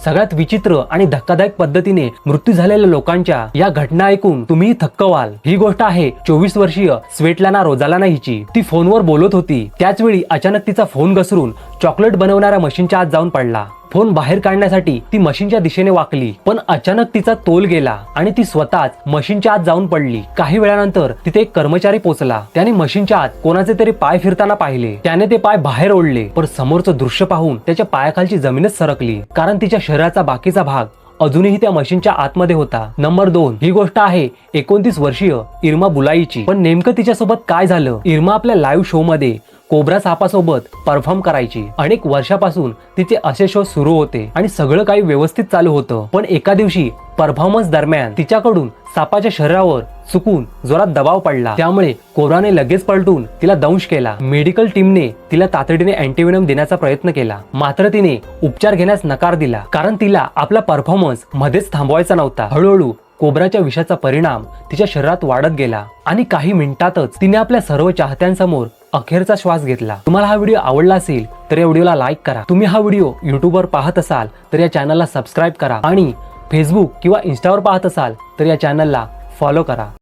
सगळ्यात विचित्र आणि धक्कादायक पद्धतीने मृत्यू झालेल्या लोकांच्या या घटना ऐकून तुम्ही थक्क व्हाल। ही गोष्ट आहे 24 वर्षीय स्वेटलाना रोझालाना हिची। ती फोनवर बोलत होती, त्याच वेळी अचानक तिचा फोन घसरून चॉकलेट बनवणाऱ्या मशीनच्या आत जाऊन पडला। फोन बाहेर काढण्यासाठी ती मशीनच्या दिशेने वाकली, पण अचानक तिचा तोल गेला आणि ती स्वतःच मशीनच्या आत जाऊन पडली। काही वेळानंतर तिथे एक कर्मचारी पोहोचला। त्याने मशीनच्या आत कोणाचे तरी पाय फिरताना पाहिले। त्याने ते पाय बाहेर ओढले, पण समोरचं दृश्य पाहून त्याच्या पायाखालची जमीनच सरकली, कारण तिच्या शरीराचा बाकीचा भाग अजूनही त्या मशीनच्या आतमध्ये होता। नंबर 2, ही गोष्ट आहे 29 वर्षीय इर्मा बुलाईची। पण नेमकं तिच्यासोबत काय झालं? इर्मा आपल्या लाईव्ह शो मध्ये कोब्रा सापासोबत परफॉर्म करायची। अनेक वर्षापासून तिचे असे शो सुरू होते आणि सगळं काही व्यवस्थित चालू होतं। पण एका दिवशी परफॉर्मन्स दरम्यान तिच्याकडून सापाच्या शरीरावर चुकून जोरात दबाव पडला, त्यामुळे कोब्राने लगेच पलटून तिला दंश केला। मेडिकल टीमने तिला तातडीने अँटीव्हेनम देण्याचा प्रयत्न केला, मात्र तिने उपचार घेण्यास नकार दिला, कारण तिला आपला परफॉर्मन्स मध्येच थांबवायचा नव्हता। हळूहळू कोब्राच्या विषाचा परिणाम तिच्या शरीरात वाढत गेला आणि काही मिनिटातच तिने आपल्या सर्व चाहत्यांसमोर अखेरचा श्वास घेतला। तुम्हाला हा व्हिडिओ आवडला असेल तर या व्हिडिओला लाईक करा। तुम्ही हा व्हिडिओ युट्यूबवर पाहत असाल तर या चॅनलला सबस्क्राईब करा आणि फेसबुक किंवा इन्स्टावर पाहत असाल तर या चॅनलला फॉलो करा।